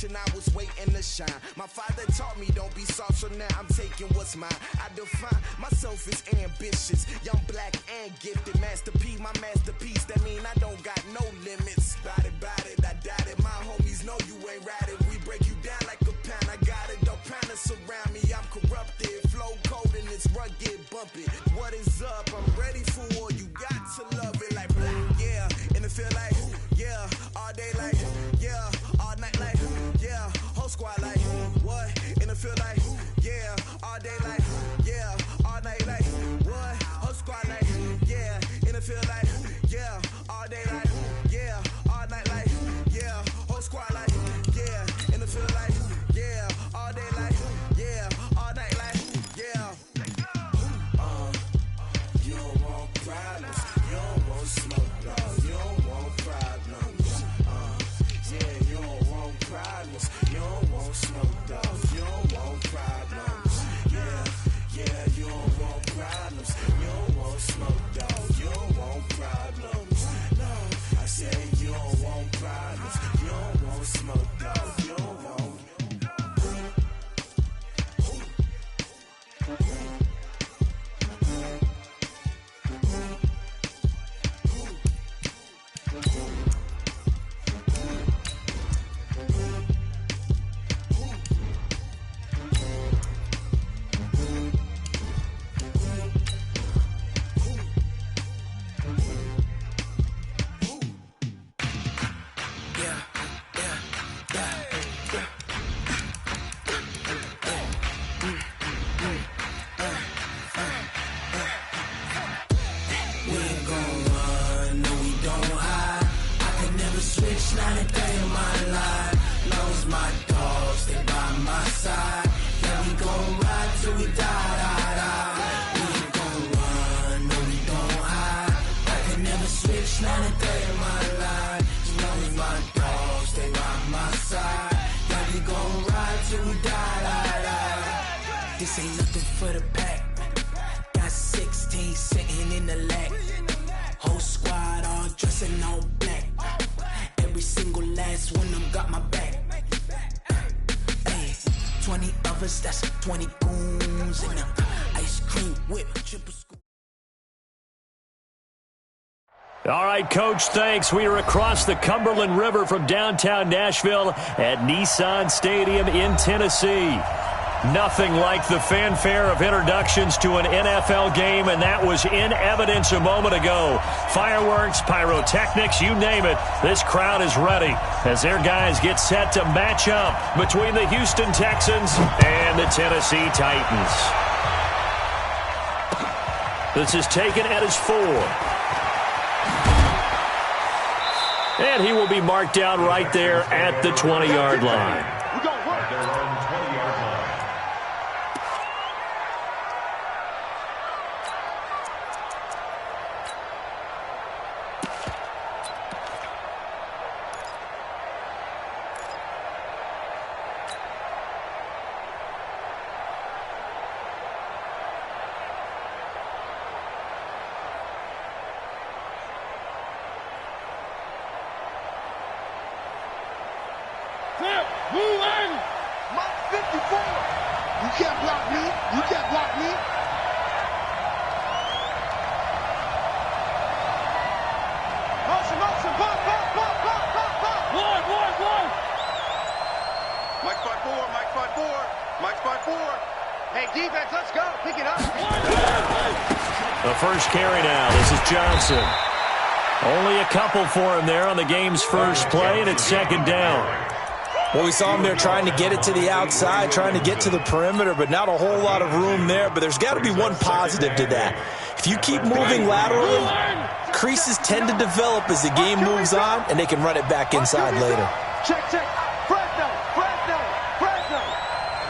generation, I was waiting to shine. My father taught me don't be soft, so now I'm taking what's mine. I define myself as ambitious, young, black, and gifted. Master P, my masterpiece, that mean I don't got no limits. Bout it, I doubt it. My homies know you ain't ratted. We break you down like a pound. I got it, don't pound to surround me. I'm corrupted, flow cold and it's rugged, bumpy. What is up? I'm ready for war. You got to love it like yeah, and it feel like yeah, all day like yeah, all night like yeah, whole squad like what? And it feel like yeah, all day like yeah, all night like what? Whole squad like yeah, and it feel like yeah, all day like yeah, all night like yeah, whole squad like yeah, and it feel like yeah, all day like yeah, all night like yeah. You don't want problems, you don't want smoke, dog. You don't want problems. Yeah, you don't want problems, you don't want smoke, dog. You don't want problems. Yeah, you don't want problems, you don't want smoke, dog. You don't want problems. No, I said you don't want problems, you don't want smoke, dog. You don't want. This ain't nothing for the pack. Got 16 sitting in the lag. Whole squad all dressing all black. Every single last one of them got my back. Hey, 20 of us, that's 20 goons in them. Ice cream whip, triple scoop. All right, Coach, thanks. We are across the Cumberland River from downtown Nashville at Nissan Stadium in Tennessee. Nothing like the fanfare of introductions to an NFL game, and that was in evidence a moment ago. Fireworks, pyrotechnics, you name it. This crowd is ready as their guys get set to match up between the Houston Texans and the Tennessee Titans. This is taken at his 4. And he will be marked down right there at the 20-yard line. First carry now. This is Johnson. Only a couple for him there on the game's first play, and it's second down. Well, we saw him there trying to get it to the outside, trying to get to the perimeter, but not a whole lot of room there. But there's got to be one positive to that. If you keep moving laterally, creases tend to develop as the game moves on, and they can run it back inside later. Check. Fresno.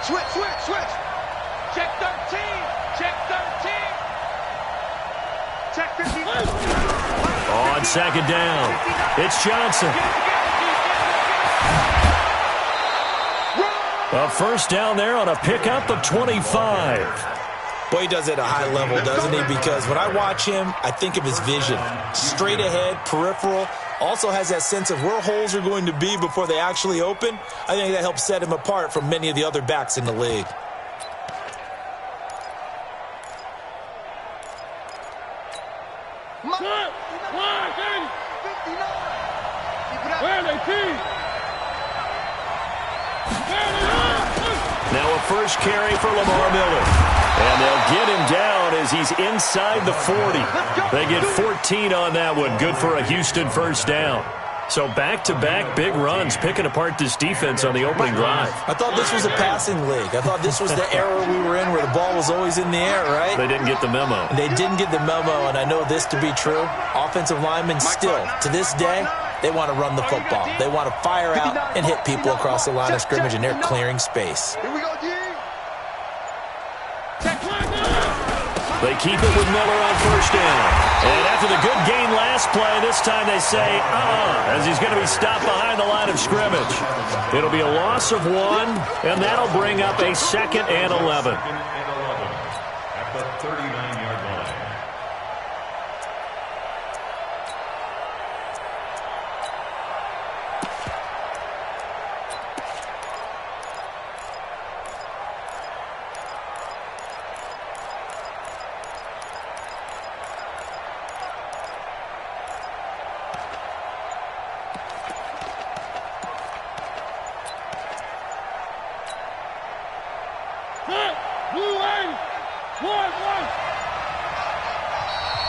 Switch. Check 13. Check 15. On second down, it's Johnson. A first down there on a pickup of 25. Boy, he does it at a high level, doesn't he? Because when I watch him, I think of his vision. Straight ahead, peripheral, also has that sense of where holes are going to be before they actually open. I think that helps set him apart from many of the other backs in the league. Now a first carry for Lamar Miller. And they'll get him down as he's inside the 40. They get 14 on that one. Good for a Houston first down. So back-to-back big runs, picking apart this defense on the opening drive. I thought this was a passing league. I thought this was the era we were in where the ball was always in the air, right? They didn't get the memo. They didn't get the memo, and I know this to be true. Offensive linemen still, to this day, they want to run the football. They want to fire out and hit people across the line of scrimmage, and they're clearing space. Here we go, G. They keep it with Miller on first down. And after the good gain last play, this time they say, as he's going to be stopped behind the line of scrimmage. It'll be a loss of 1, and that'll bring up a 2nd and 11. At the 39-yard line.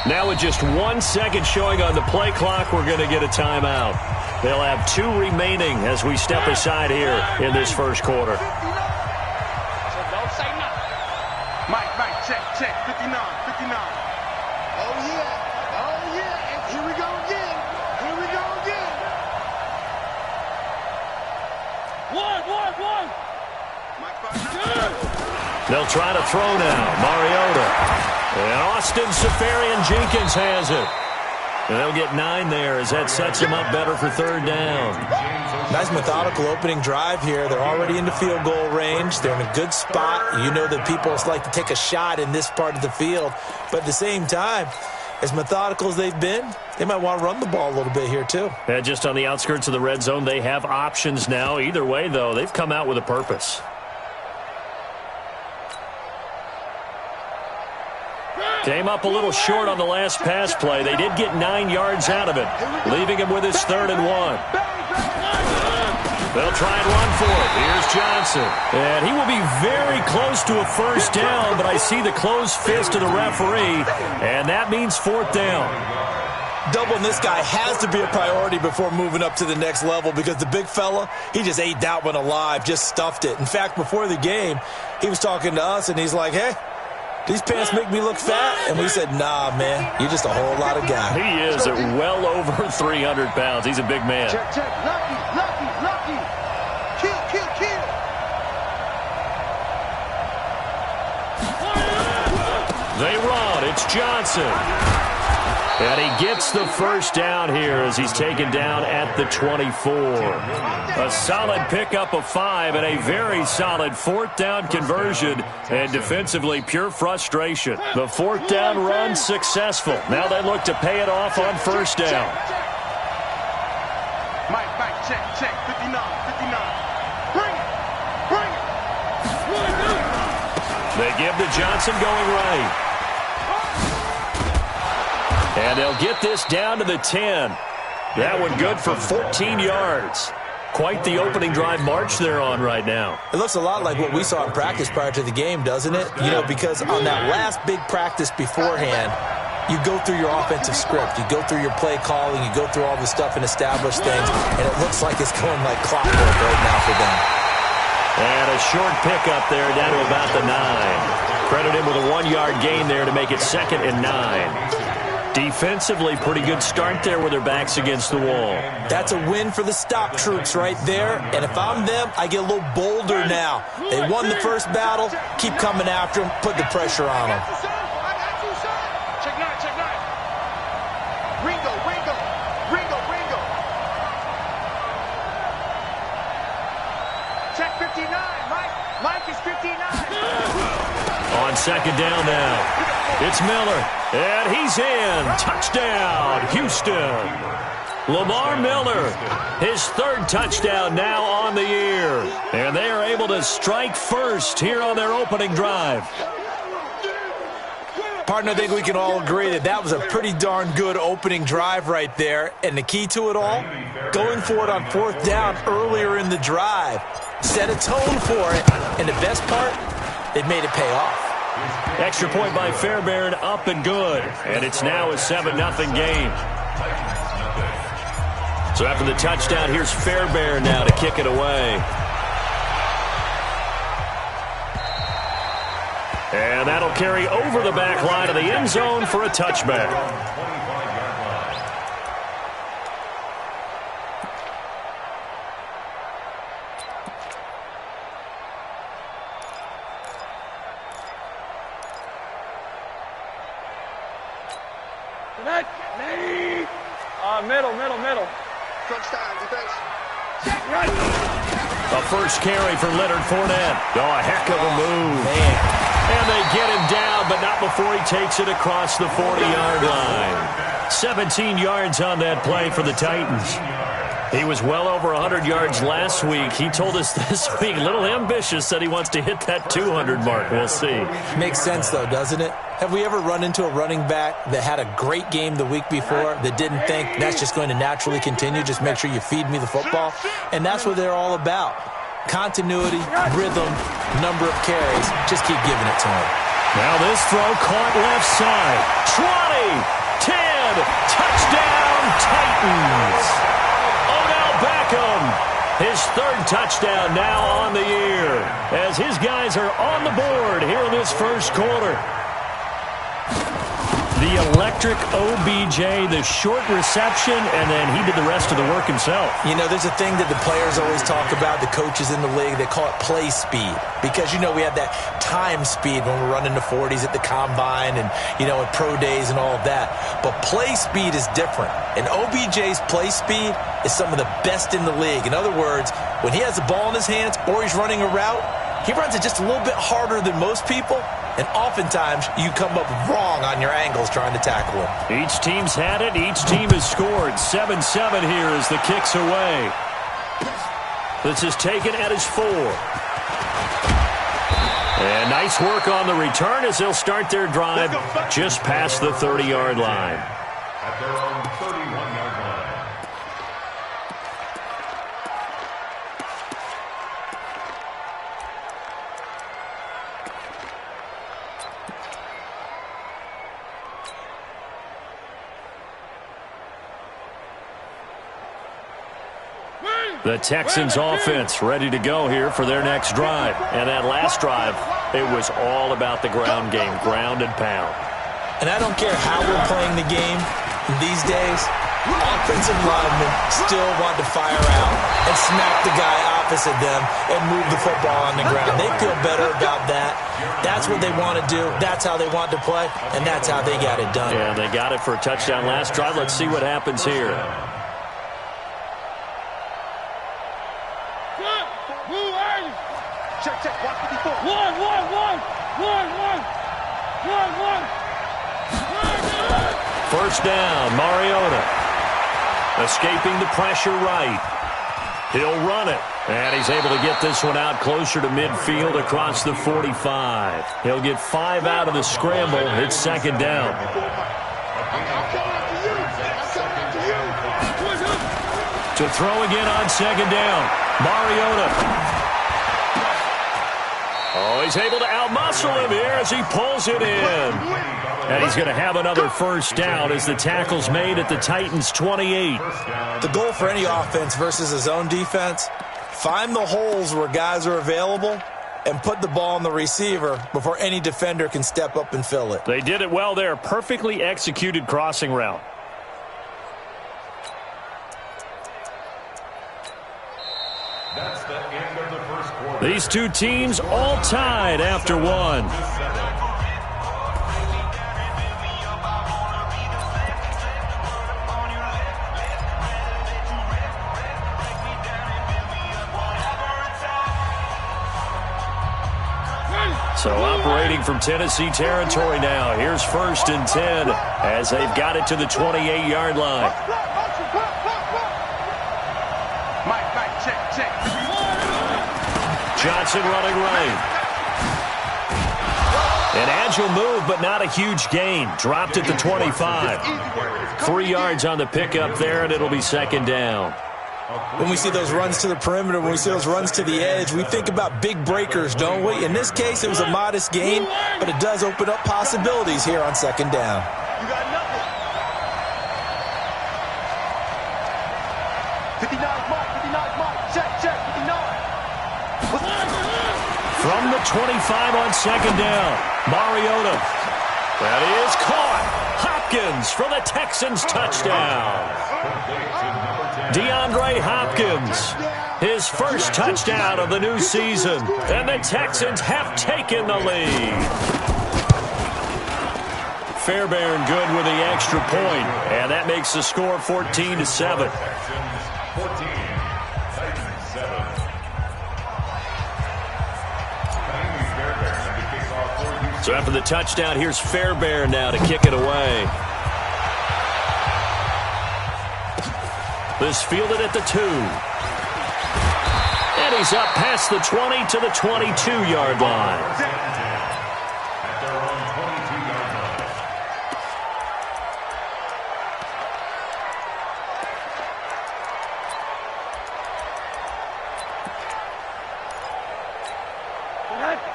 Now with just 1 second showing on the play clock, we're going to get a timeout. They'll have 2 remaining as we step aside here in this first quarter. So don't say nothing. Mike, check, 59. Oh, yeah. And here we go again. One. Mike, They'll try to throw now. Mariota. And Austin Safarian-Jenkins has it. And they'll get 9 there as that sets them up better for third down. Nice methodical opening drive here. They're already into field goal range. They're in a good spot. You know that people like to take a shot in this part of the field. But at the same time, as methodical as they've been, they might want to run the ball a little bit here too. And just on the outskirts of the red zone, they have options now. Either way, though, they've come out with a purpose. Came up a little short on the last pass play. They did get 9 yards out of it, leaving him with his 3rd and 1. They'll try and run for it. Here's Johnson. And he will be very close to a first down, but I see the closed fist of the referee, and that means 4th down. Doubling this guy has to be a priority before moving up to the next level because the big fella, he just ate that one alive, just stuffed it. In fact, before the game, he was talking to us, and he's like, hey, these pants make me look fat? And we said, nah, man, you're just a whole lot of guy. He is at well over 300 pounds. He's a big man. check. Lucky. Kill. They run. It's Johnson. And he gets the first down here as he's taken down at the 24. A solid pickup of 5 and a very solid 4th down conversion. And defensively, pure frustration. The 4th down run successful. Now they look to pay it off on first down. Mike, check. 59. Bring it. They give to Johnson going right. And they'll get this down to the 10. That one good for 14 yards. Quite the opening drive march they're on right now. It looks a lot like what we saw in practice prior to the game, doesn't it? You know, because on that last big practice beforehand, you go through your offensive script. You go through your play calling. You go through all the stuff and establish things. And it looks like it's going like clockwork right now for them. And a short pickup there down to about the 9. Credit him with a 1-yard gain there to make it 2nd and 9. Defensively, pretty good start there with their backs against the wall. That's a win for the stop troops right there. And if I'm them, I get a little bolder now. They won the first battle. Keep coming after them. Put the pressure on them. Check 9. Ringo. Check 59. Mike is 59. On 2nd down now. It's Miller. And he's in. Touchdown, Houston. Lamar Miller, his third touchdown now on the year. And they are able to strike first here on their opening drive. Partner, I think we can all agree that that was a pretty darn good opening drive right there. And the key to it all, going for it on fourth down earlier in the drive. Set a tone for it. And the best part, it made it pay off. Extra point by Fairbairn, up and good. And it's now a 7-0 game. So after the touchdown, here's Fairbairn now to kick it away. And that'll carry over the back line of the end zone for a touchback. Middle. Crunch time, defense. A first carry for Leonard Fournette. Oh, a heck of a move. Man. And they get him down, but not before he takes it across the 40-yard line. 17 yards on that play for the Titans. He was well over 100 yards last week. He told us this week, a little ambitious, said he wants to hit that 200 mark. We'll see. Makes sense, though, doesn't it? Have we ever run into a running back that had a great game the week before that didn't think that's just going to naturally continue? Just make sure you feed me the football. And that's what they're all about. Continuity, rhythm, number of carries. Just keep giving it to him. Now this throw caught left side. 20, 10, touchdown Titans. Beckham, his third touchdown now on the year as his guys are on the board here in this first quarter. The electric OBJ, the short reception, and then he did the rest of the work himself. You know, there's a thing that the players always talk about, the coaches in the league, they call it play speed. Because, you know, we have that time speed when we're running the 40s at the combine and, you know, at pro days and all of that. But play speed is different. And OBJ's play speed is some of the best in the league. In other words, when he has the ball in his hands or he's running a route, he runs it just a little bit harder than most people. And oftentimes, you come up wrong on your angles trying to tackle him. Each team's had it. Each team has scored. 7-7 here as the kick's away. This is taken at his 4. And nice work on the return as they'll start their drive just past the 30-yard line. At their own 31-yard line. The Texans offense ready to go here for their next drive. And that last drive, it was all about the ground game, ground and pound. And I don't care how we're playing the game these days, offensive linemen still want to fire out and smack the guy opposite them and move the football on the ground. They feel better about that. That's what they want to do. That's how they want to play, and that's how they got it done. Yeah, they got it for a touchdown last drive. Let's see what happens here. Check, 154. One. First down, Mariota. Escaping the pressure right. He'll run it. And he's able to get this one out closer to midfield across the 45. He'll get 5 out of the scramble. It's second down. To throw again on second down. Mariota. Oh, he's able to outmuscle him here as he pulls it in. And he's going to have another first down as the tackle's made at the Titans' 28. The goal for any offense versus his own defense, find the holes where guys are available and put the ball on the receiver before any defender can step up and fill it. They did it well there. Perfectly executed crossing route. That's the end of the first quarter. These two teams all tied after one. So operating from Tennessee territory now. Here's 1st and 10 as they've got it to the 28-yard line. check. Johnson running right. An agile move, but not a huge gain. Dropped at the 25. 3 yards on the pickup there, and it'll be second down. When we see those runs to the perimeter, when we see those runs to the edge, we think about big breakers, don't we? In this case, it was a modest gain, but it does open up possibilities here on second down. You got nothing. 59's mark. Check, 59. From the 25 on second down, Mariota. That is caught. Hopkins for the Texans touchdown. DeAndre Hopkins, his first touchdown of the new season, and the Texans have taken the lead. Fairbairn good with the extra point, and that makes the score 14-7. So after the touchdown, here's Fairbairn now to kick it away. This fielded at the 2. And he's up past the 20 to the 22-yard line.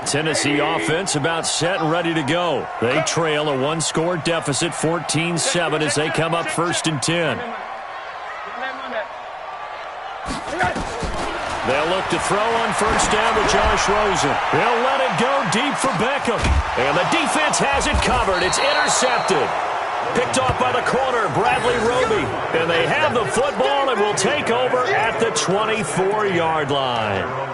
Tennessee offense about set and ready to go. They trail a one-score deficit, 14-7, as they come up 1st and 10. They'll look to throw on first down with Josh Rosen. They'll let it go deep for Beckham. And the defense has it covered. It's intercepted. Picked off by the corner, Bradley Roby. And they have the football and will take over at the 24-yard line.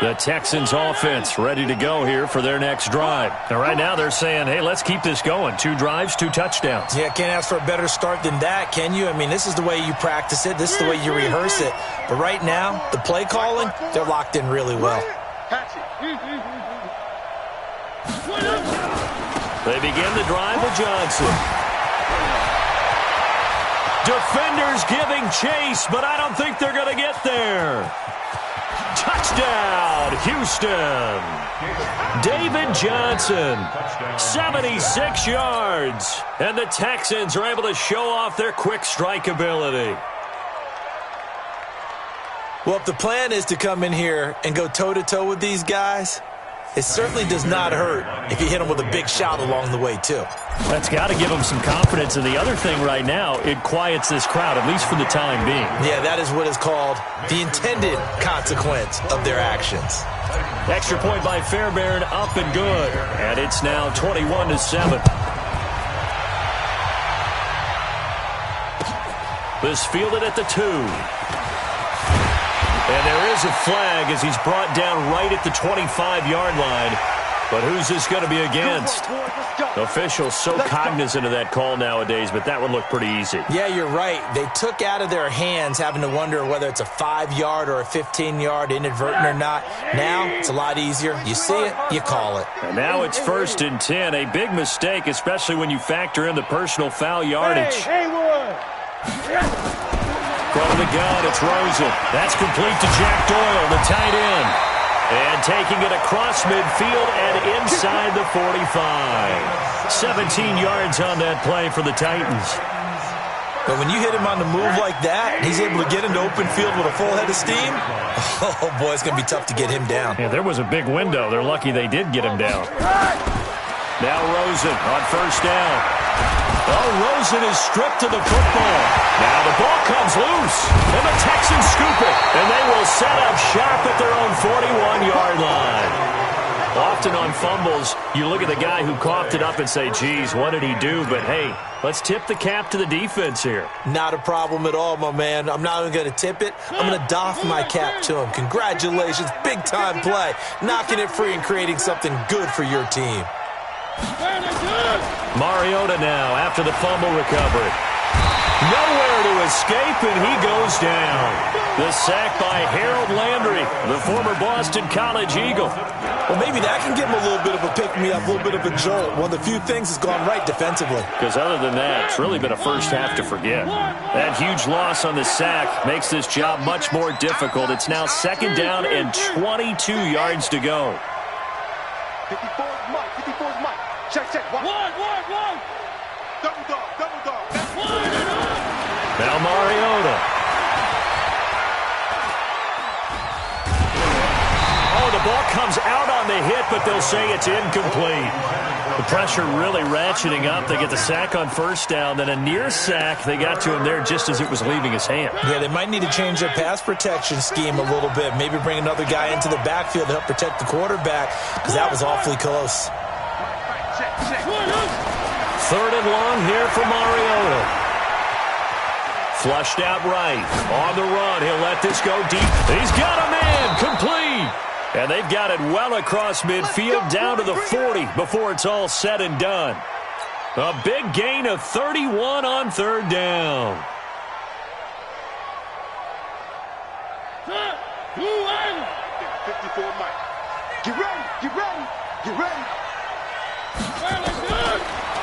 The Texans offense ready to go here for their next drive. And right now they're saying, hey, let's keep this going. 2 drives, 2 touchdowns. Yeah, can't ask for a better start than that, can you? I mean, this is the way you practice it. This is the way you rehearse it. But right now, the play calling, they're locked in really well. They begin the drive with Johnson. Defenders giving chase, but I don't think they're going to get there. Touchdown, Houston. David Johnson, 76 yards. And the Texans are able to show off their quick strike ability. Well, if the plan is to come in here and go toe-to-toe with these guys, it certainly does not hurt if you hit them with a big shout along the way, too. That's got to give them some confidence. And the other thing right now, it quiets this crowd, at least for the time being. Yeah, that is what is called the intended consequence of their actions. Extra point by Fairbairn, up and good. And it's now 21-7. This fielded at the 2. And there is a flag as he's brought down right at the 25-yard line. But who's this going to be against? Officials so cognizant of that call nowadays, but that would look pretty easy. Yeah, you're right. They took out of their hands having to wonder whether it's a 5-yard or a 15-yard inadvertent or not. Now it's a lot easier. You see it, you call it. And now it's 1st and 10. A big mistake, especially when you factor in the personal foul yardage. From the gun, it's Rosen. That's complete to Jack Doyle, the tight end. And taking it across midfield and inside the 45. 17 yards on that play for the Titans. But when you hit him on the move like that, he's able to get into open field with a full head of steam. Oh, boy, it's going to be tough to get him down. Yeah, there was a big window. They're lucky they did get him down. Now Rosen on first down. Oh, Rosen is stripped to the football. Now the ball comes loose, and the Texans scoop it, and they will set up shop at their own 41-yard line. Often on fumbles, you look at the guy who coughed it up and say, geez, what did he do? But, hey, let's tip the cap to the defense here. Not a problem at all, my man. I'm not even going to tip it. I'm going to doff my cap to him. Congratulations, big-time play. Knocking it free and creating something good for your team. Mariota now after the fumble recovery. Nowhere to escape, and he goes down. The sack by Harold Landry, the former Boston College Eagle. Well, maybe that can give him a little bit of a pick-me-up, a little bit of a jolt. One of the few things that's gone right defensively. Because other than that, it's really been a first half to forget. That huge loss on the sack makes this job much more difficult. It's now 2nd down and 22 yards to go. 54's Mike. 54's Mike. Check. One. Double dog. Now Mariota. Oh, the ball comes out on the hit, but they'll say it's incomplete. The pressure really ratcheting up. They get the sack on 1st down, then a near sack. They got to him there just as it was leaving his hand. Yeah, they might need to change their pass protection scheme a little bit. Maybe bring another guy into the backfield to help protect the quarterback, because that was awfully close. Check. 3rd and long here for Mariota. Flushed out right. On the run. He'll let this go deep. He's got a man. Complete. And they've got it well across midfield down to the 40 before it's all said and done. A big gain of 31 on 3rd down. 54 Mike. Get ready.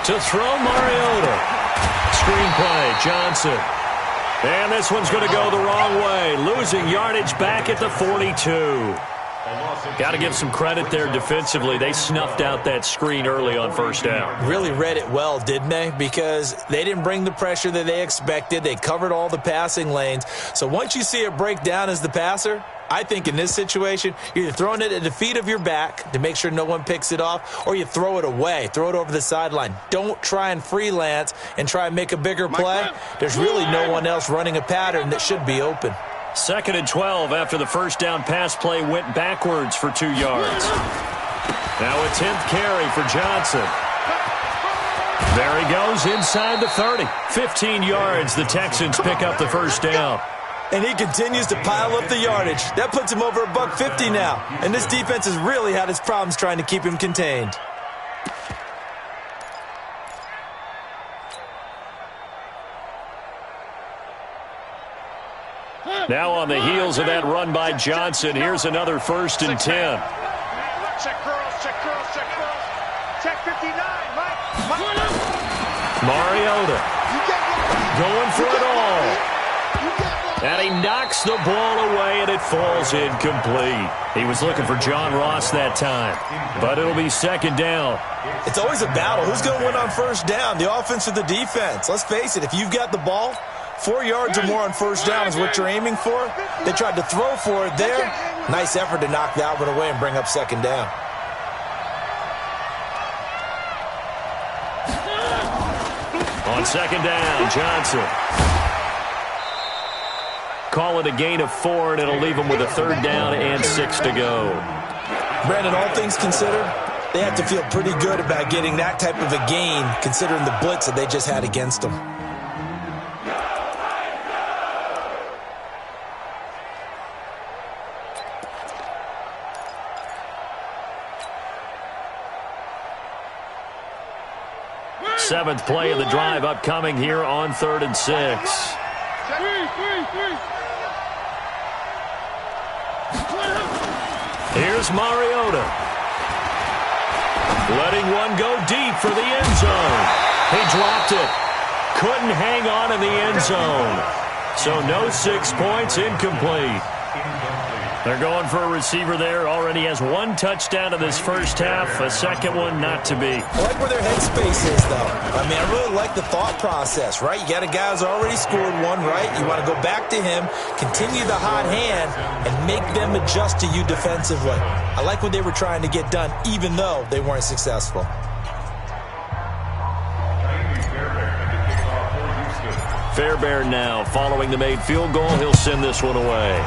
To throw Mariota. Screenplay, Johnson. And this one's going to go the wrong way. Losing yardage back at the 42. Got to give some credit there defensively. They snuffed out that screen early on 1st down. Really read it well, didn't they? Because they didn't bring the pressure that they expected. They covered all the passing lanes. So once you see it break down as the passer, I think in this situation, you're either throwing it at the feet of your back to make sure no one picks it off, or you throw it away, throw it over the sideline. Don't try and freelance and try and make a bigger play. There's really no one else running a pattern that should be open. 2nd and 12 after the 1st down pass play went backwards for 2 yards. Now a 10th carry for Johnson. There he goes inside the 30. 15 yards. The Texans pick up the 1st down. And he continues to pile up the yardage. That puts him over $150 now. And this defense has really had its problems trying to keep him contained. Now on the heels of that run by Johnson, here's another 1st and 10. Check curls. Check 59, Mike. Mariota going for it all. And he knocks the ball away, and it falls incomplete. He was looking for John Ross that time, but it'll be 2nd down. It's always a battle. Who's going to win on 1st down, the offense or the defense? Let's face it, if you've got the ball, 4 yards or more on 1st down is what you're aiming for. They tried to throw for it there. Nice effort to knock that one away and bring up 2nd down. On 2nd down, Johnson. Call it a gain of 4, and it'll leave them with a 3rd down and 6 to go. Brandon, all things considered, they have to feel pretty good about getting that type of a gain, considering the blitz that they just had against them. Seventh play of the drive upcoming here on 3rd and 6. Here's Mariota. Letting one go deep for the end zone. He dropped it. Couldn't hang on in the end zone. So no 6 points, incomplete. They're going for a receiver there. Already has 1 touchdown in this 1st half. A 2nd one not to be. I like where their headspace is, though. I mean, I really like the thought process, right? You got a guy who's already scored 1, right? You want to go back to him, continue the hot hand, and make them adjust to you defensively. I like what they were trying to get done, even though they weren't successful. Fairbairn now following the made field goal. He'll send this one away.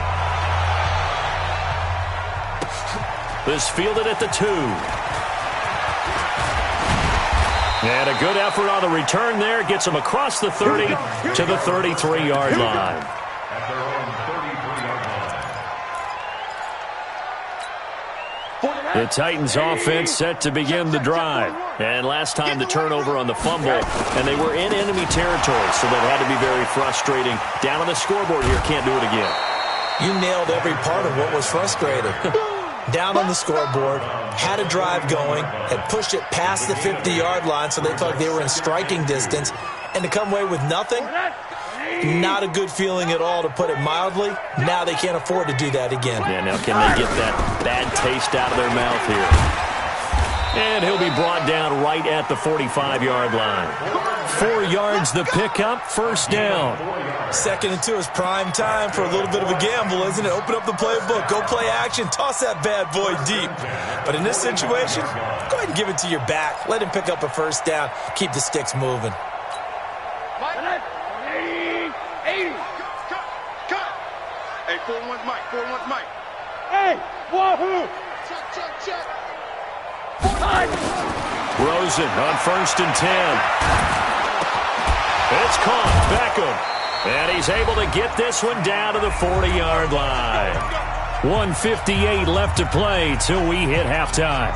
This fielded at the 2. And a good effort on the return there. Gets him across the 30 to the 33-yard line. The Titans offense set to begin the drive. And last time the turnover on the fumble, and they were in enemy territory, so that had to be very frustrating. Down on the scoreboard here, can't do it again. You nailed every part of what was frustrating. Down on the scoreboard, had a drive going, had pushed it past the 50-yard line so they felt like they were in striking distance, and to come away with nothing, not a good feeling at all, to put it mildly. Now they can't afford to do that again. Yeah, now can they get that bad taste out of their mouth here? And he'll be brought down right at the 45-yard line. 4 yards the pickup, first down. 2nd and 2 is prime time for a little bit of a gamble, isn't it? Open up the playbook, go play action, toss that bad boy deep. But in this situation, go ahead and give it to your back. Let him pick up a first down, keep the sticks moving. 80. Cut. Hey, 4-1's Mike. 4-1's Mike. Hey, wahoo. Check. Rosen on 1st and 10. It's caught. Beckham. And he's able to get this one down to the 40-yard line. 1:58 left to play till we hit halftime.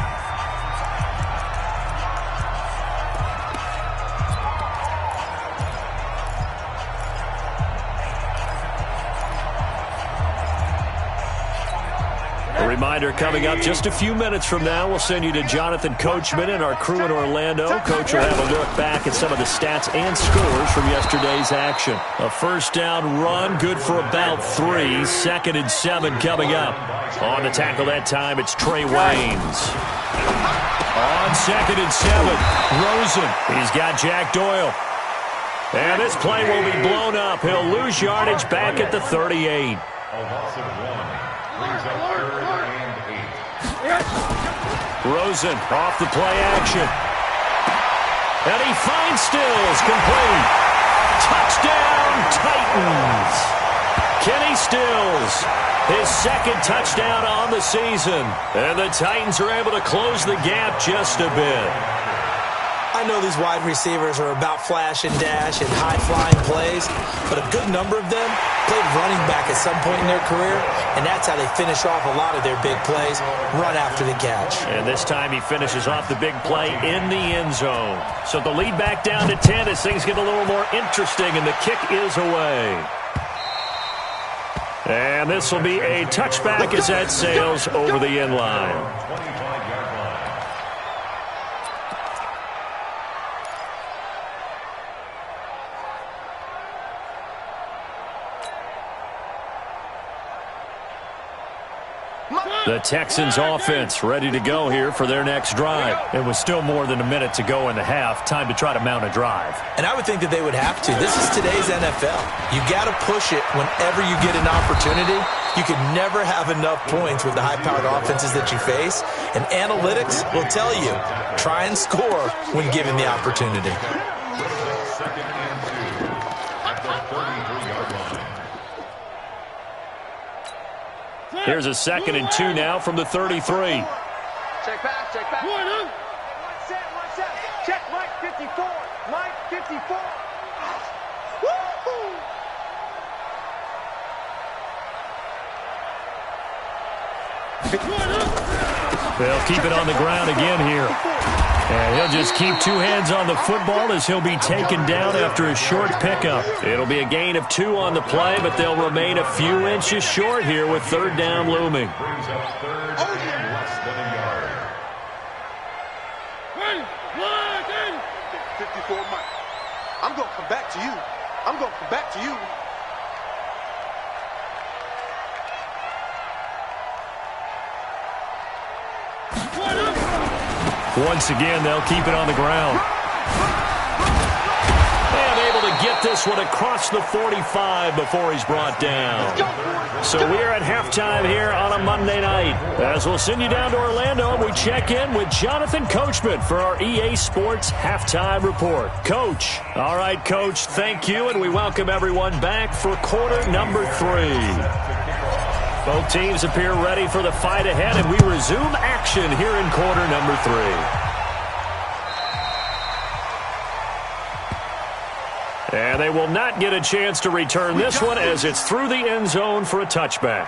A reminder coming up just a few minutes from now, we'll send you to Jonathan Coachman and our crew in Orlando. Coach will have a look back at some of the stats and scores from yesterday's action. A first down run, good for about 3. 2nd and 7 coming up. On the tackle that time, it's Trey Waynes. On 2nd and 7, Rosen. He's got Jack Doyle. And this play will be blown up. He'll lose yardage back at the 38. Rosen off the play action. And he finds Stills, complete. Touchdown, Titans. Kenny Stills, his 2nd touchdown on the season. And the Titans are able to close the gap just a bit. I know these wide receivers are about flash and dash and high-flying plays, but a good number of them played running back at some point in their career, and that's how they finish off a lot of their big plays, run after the catch. And this time he finishes off the big play in the end zone. So the lead back down to 10 as things get a little more interesting, and the kick is away. And this will be a touchback as that sails over the end line. The Texans offense ready to go here for their next drive. It was still more than a minute to go in the half. Time to try to mount a drive. And I would think that they would have to. This is today's NFL. You got to push it whenever you get an opportunity. You can never have enough points with the high-powered offenses that you face. And analytics will tell you, try and score when given the opportunity. Here's a 2nd and 2 now from the 33. Check back. One set. Check Mike 54. Mike 54. Woo-hoo! They'll keep it on the ground again here. And he'll just keep 2 hands on the football as he'll be taken down after a short pickup. It'll be a gain of 2 on the play, but they'll remain a few inches short here with 3rd down looming. 54 Mike. I'm going to come back to you. Once again, they'll keep it on the ground. And able to get this one across the 45 before he's brought down. So we're at halftime here on a Monday night. As we'll send you down to Orlando, and we check in with Jonathan Coachman for our EA Sports Halftime Report. Coach. All right, Coach, thank you, and we welcome everyone back for quarter number 3. Both teams appear ready for the fight ahead, and we resume action here in quarter number 3. And they will not get a chance to return this one as it's through the end zone for a touchback.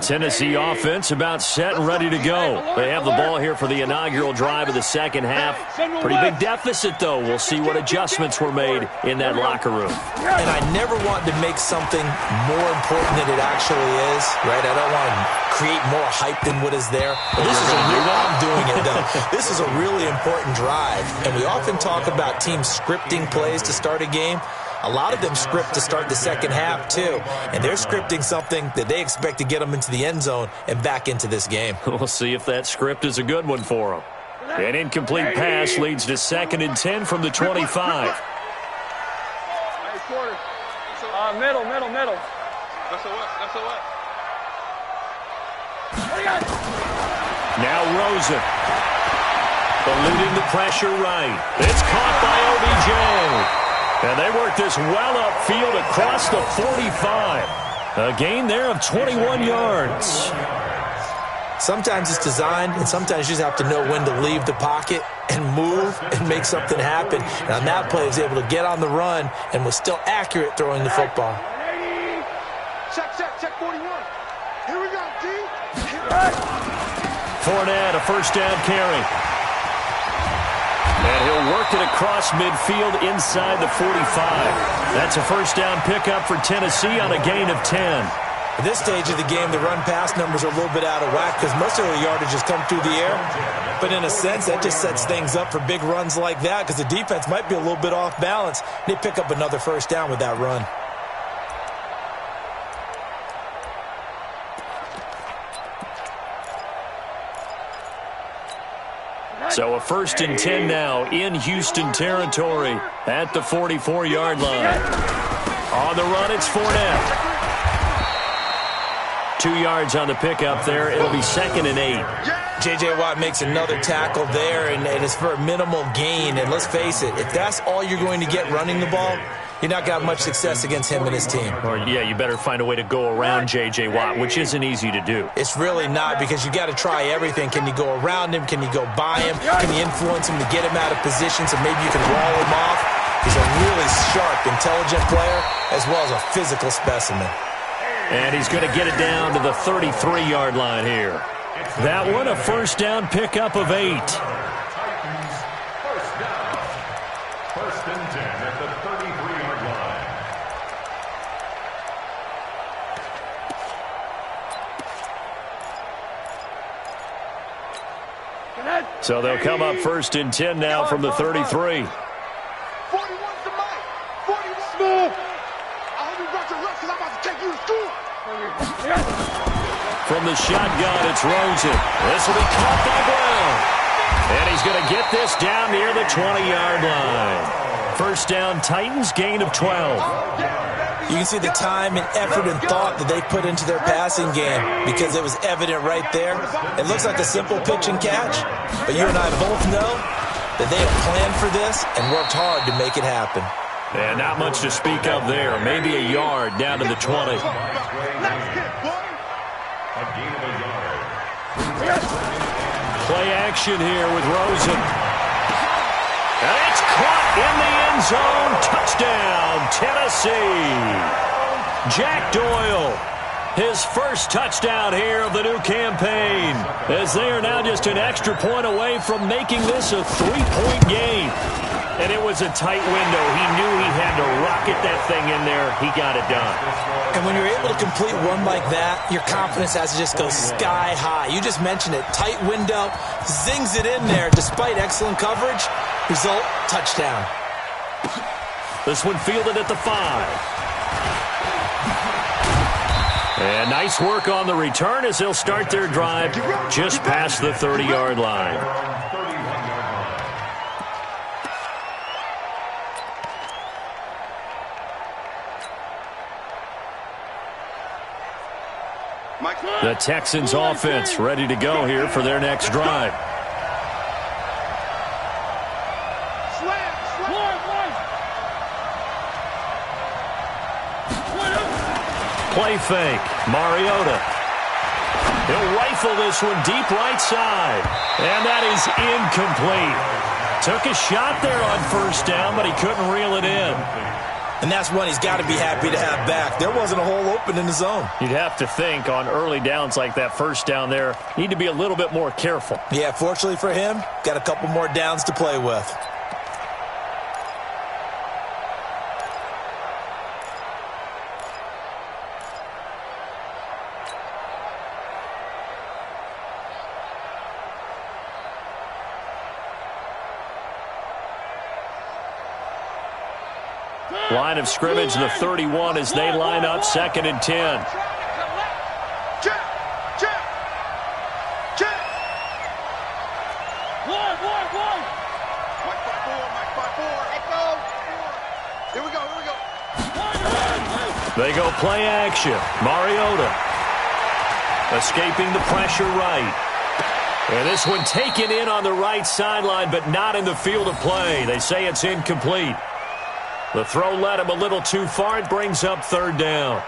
Tennessee offense about set and ready to go. They have the ball here for the inaugural drive of the second half. Pretty big deficit, though. We'll see what adjustments were made in that locker room. And I never want to make something more important than it actually is, right? I don't want to create more hype than what is there. But this is I'm doing it, though. This is a really important drive. And we often talk about teams scripting plays to start a game. A lot of them script to start the second half, too. And they're scripting something that they expect to get them into the end zone and back into this game. We'll see if that script is a good one for them. An incomplete pass leads to 2nd and 10 from the 25. Middle. That's a what? Now Rosen. Eluding the pressure right. It's caught by OBJ. And they work this well upfield across the 45. A gain there of 21 yards. Sometimes it's designed, and sometimes you just have to know when to leave the pocket and move and make something happen. And on that play, he was able to get on the run and was still accurate throwing the football. Check 41. Here we go, D. Fournette, a first down carry. And he'll work it across midfield inside the 45. That's a first down pickup for Tennessee on a gain of 10. At this stage of the game, the run-pass numbers are a little bit out of whack because most of the yardage has come through the air. But in a sense, that just sets things up for big runs like that because the defense might be a little bit off balance. They pick up another first down with that run. So a 1st and 10 now in Houston territory at the 44-yard line. On the run, it's Fournette. 2 yards on the pickup there. It'll be 2nd and 8. J.J. Watt makes another tackle there, and it's for a minimal gain. And let's face it, if that's all you're going to get running the ball, you're not going to have much success against him and his team. Or, yeah, you better find a way to go around J.J. Watt, which isn't easy to do. It's really not because you got to try everything. Can you go around him? Can you go by him? Can you influence him to get him out of position so maybe you can wall him off? He's a really sharp, intelligent player as well as a physical specimen. And he's going to get it down to the 33-yard line here. That one, a first down pickup of 8. First and 10 at the 33-yard line. So they'll come up 1st and 10 now from the 33. 41's the mic. 41. I hope you brought your reps because I'm about to take you to school. From the shotgun, it's Rosen. This will be caught by Brown. And he's going to get this down near the 20-yard line. First down, Titans, gain of 12. You can see the time and effort and thought that they put into their passing game because it was evident right there. It looks like a simple pitch and catch, but you and I both know that they have planned for this and worked hard to make it happen. And not much to speak of there. Maybe a yard down to the 20. Play action here with Rosen. And it's caught in the end zone. Touchdown, Tennessee. Jack Doyle, his first touchdown here of the new campaign, as they are now just an extra point away from making this a 3-point game. And it was a tight window. He knew he had to rocket that thing in there. He got it done. And when you're able to complete one like that, your confidence has to just go sky high. You just mentioned it. Tight window, zings it in there despite excellent coverage. Result, touchdown. This one fielded at the 5. And nice work on the return as they'll start their drive just past the 30-yard line. The Texans offense ready to go here for their next drive. Play fake. Mariota. He'll rifle this one deep right side. And that is incomplete. Took a shot there on first down, but he couldn't reel it in. And that's one he's got to be happy to have back. There wasn't a hole open in the zone. You'd have to think on early downs like that first down there, need to be a little bit more careful. Yeah, fortunately for him, got a couple more downs to play with. Line of scrimmage, the 31 as they line up 2nd and 10. Check. One. Mike 5-4. Echo. Here we go. They go play action. Mariota escaping the pressure right. And this one taken in on the right sideline, but not in the field of play. They say it's incomplete. The throw led him a little too far. It brings up 3rd down.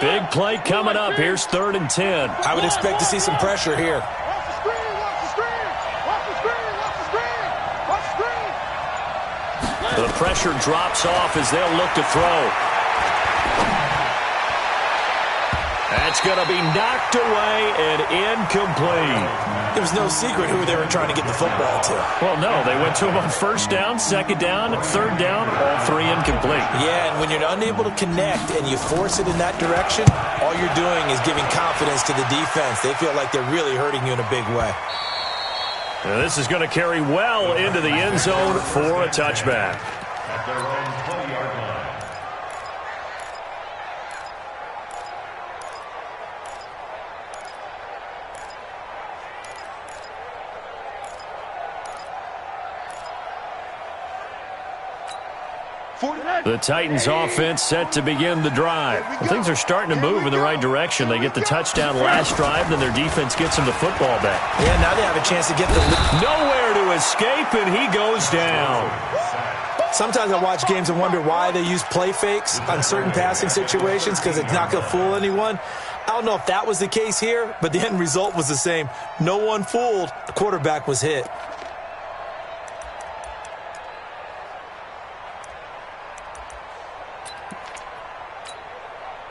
Big play coming up. Here's 3rd and 10. I would expect to see some pressure here. The pressure drops off as they'll look to throw. That's going to be knocked away and incomplete. There was no secret who they were trying to get the football to. Well, no. They went to him on 1st down, 2nd down, 3rd down, all 3 incomplete. Yeah, and when you're unable to connect and you force it in that direction, all you're doing is giving confidence to the defense. They feel like they're really hurting you in a big way. Now this is going to carry well into the end zone for a touchback. At their own 20-yard line. The Titans offense set to begin the drive. Well, things are starting to move in the right direction. They get the touchdown last drive, then their defense gets them the football back. Yeah, now they have a chance to get the lead. Nowhere to escape, and he goes down. Sometimes I watch games and wonder why they use play fakes on certain passing situations because it's not going to fool anyone. I don't know if that was the case here, but the end result was the same. No one fooled. The quarterback was hit.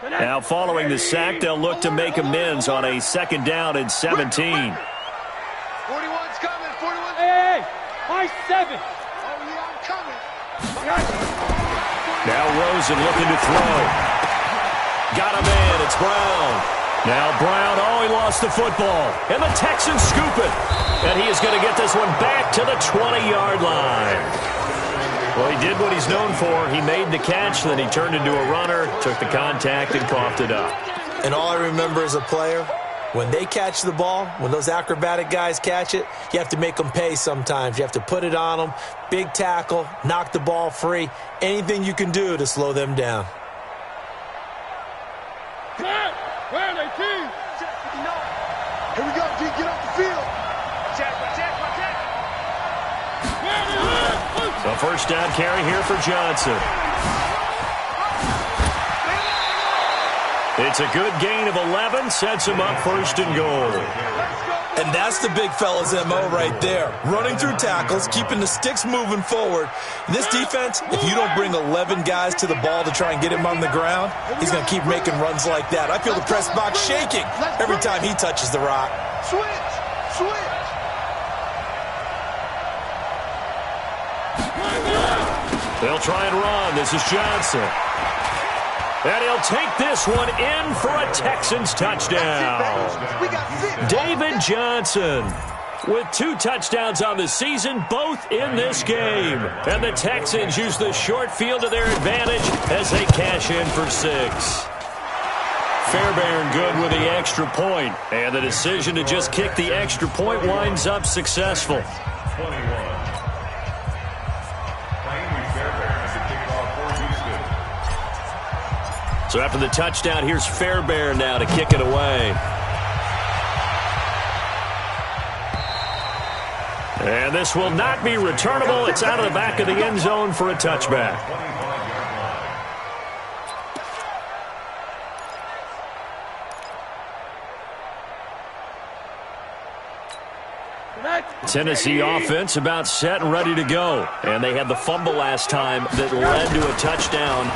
Now following the sack, they'll look to make amends on a 2nd down and 17. 41's coming. 41. Hey, my 7. Oh, yeah, I'm coming. Now Rosen looking to throw. Got a man. It's Brown. Now Brown, he lost the football. And the Texans scoop it. And he is going to get this one back to the 20-yard line. Well, he did what he's known for. He made the catch, then he turned into a runner, took the contact, and coughed it up. And all I remember as a player, when they catch the ball, when those acrobatic guys catch it, you have to make them pay sometimes. You have to put it on them, big tackle, knock the ball free, anything you can do to slow them down. Where are they, team? Here we go, G. Get off the field. Check. So 1st down carry here for Johnson. It's a good gain of 11, sets him up 1st and goal. And that's the big fella's MO right there. Running through tackles, keeping the sticks moving forward. This defense, if you don't bring 11 guys to the ball to try and get him on the ground, he's going to keep making runs like that. I feel the press box shaking every time he touches the rock. Switch. They'll try and run. This is Johnson. And he'll take this one in for a Texans touchdown. David Johnson with 2 touchdowns on the season, both in this game. And the Texans use the short field to their advantage as they cash in for 6. Fairbairn good with the extra point. And the decision to just kick the extra point winds up successful. 21. So after the touchdown, here's Fairbairn now to kick it away. And this will not be returnable. It's out of the back of the end zone for a touchback. Tennessee offense about set and ready to go. And they had the fumble last time that led to a touchdown.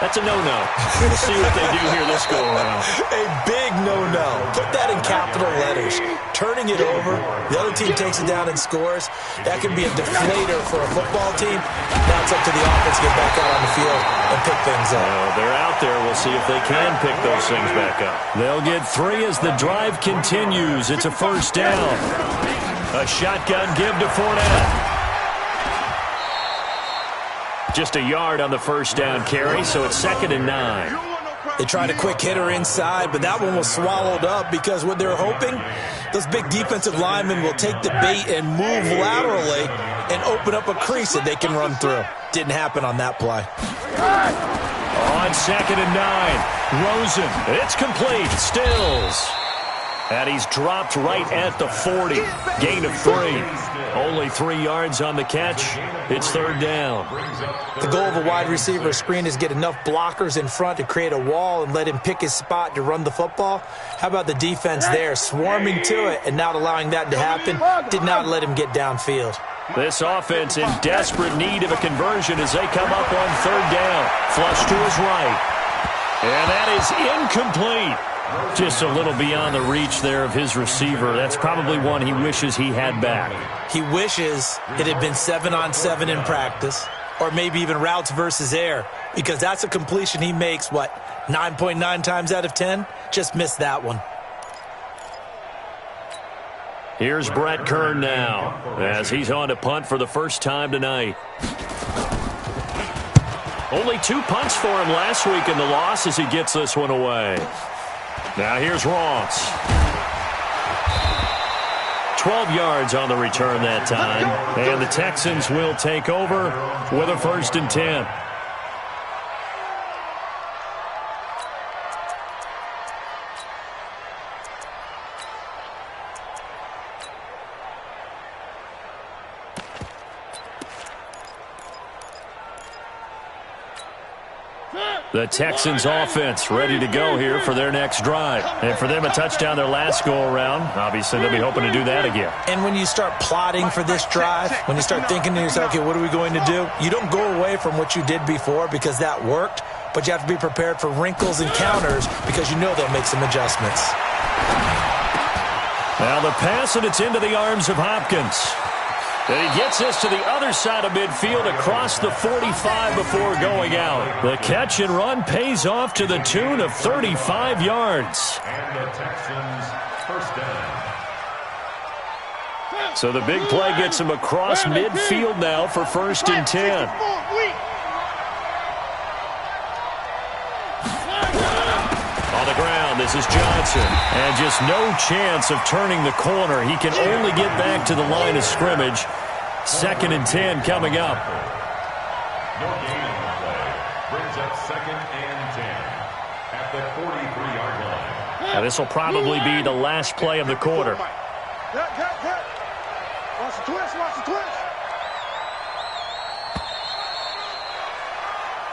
That's a no-no. We'll see what they do here this go-around. A big no-no. Put that in capital letters. Turning it over, the other team takes it down and scores. That could be a deflator for a football team. Now it's up to the offense to get back out on the field and pick things up. They're out there. We'll see if they can pick those things back up. They'll get 3 as the drive continues. It's a first down. A shotgun give to Fournette. Just a yard on the first down carry, so it's 2nd and 9. They tried a quick hitter inside, but that one was swallowed up because what they're hoping, those big defensive linemen will take the bait and move laterally and open up a crease that they can run through. Didn't happen on that play. On 2nd and 9, Rosen. It's complete. Stills. And he's dropped right at the 40. Gain of 3. Only 3 yards on the catch. It's 3rd down. The goal of a wide receiver screen is get enough blockers in front to create a wall and let him pick his spot to run the football. How about the defense there, swarming to it and not allowing that to happen? Did not let him get downfield. This offense in desperate need of a conversion as they come up on 3rd down. Flush to his right. And that is incomplete. Just a little beyond the reach there of his receiver. That's probably one he wishes he had back. He wishes it had been 7-on-7 in practice, or maybe even routes versus air, because that's a completion he makes, 9.9 times out of 10? Just missed that one. Here's Brett Kern now, as he's on to punt for the first time tonight. Only 2 punts for him last week in the loss as he gets this one away. Now here's Ross. 12 yards on the return that time. And the Texans will take over with a 1st and 10. The Texans offense ready to go here for their next drive. And for them, a touchdown their last go-around. Obviously, they'll be hoping to do that again. And when you start plotting for this drive, when you start thinking to yourself, okay, what are we going to do? You don't go away from what you did before because that worked, but you have to be prepared for wrinkles and counters because you know they'll make some adjustments. Now the pass, and it's into the arms of Hopkins. And he gets this to the other side of midfield across the 45 before going out. The catch and run pays off to the tune of 35 yards. And the Texans first down. So the big play gets him across midfield now for 1st and 10. On the ground, this is Johnson. And just no chance of turning the corner. He can only get back to the line of scrimmage. 2nd and 10 coming up. No gain on the play. Brings up 2nd and 10 at the 43-yard line. Now this will probably be the last play of the quarter. Watch the twist, watch the twist.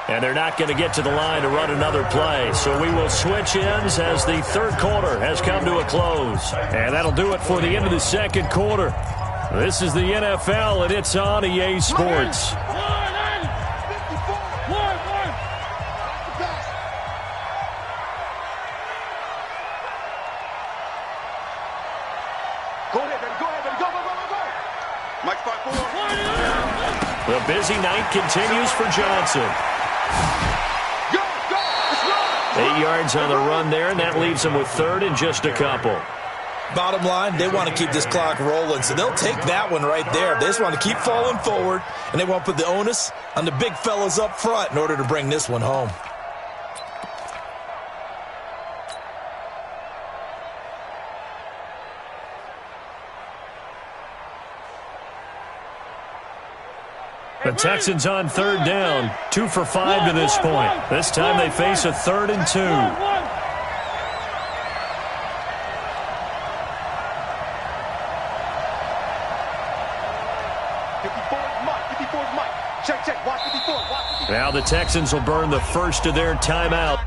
And they're not going to get to the line to run another play. So we will switch ends as the 3rd quarter has come to a close. And that'll do it for the end of the 2nd quarter. This is the NFL, and it's on EA Sports. The busy night continues for Johnson. 8 yards on the run there, and that leaves them with 3rd and just a couple. Bottom line, they want to keep this clock rolling, so they'll take that one right there. They just want to keep falling forward, and they want to put the onus on the big fellas up front in order to bring this one home. The Texans on third down, 2 for 5 to this point. This time they face a 3rd and 2. Now the Texans will burn the first of their timeout.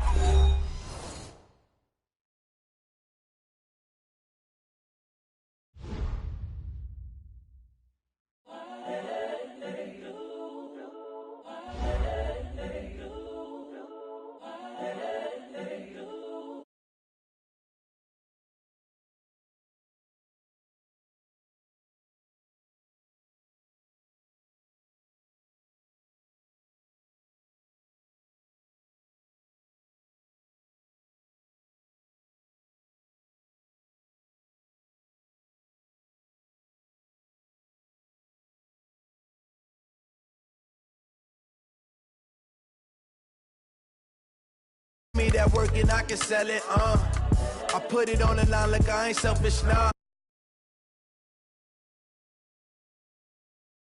Me that work and I can sell it, I put it on the line like I ain't selfish, nah.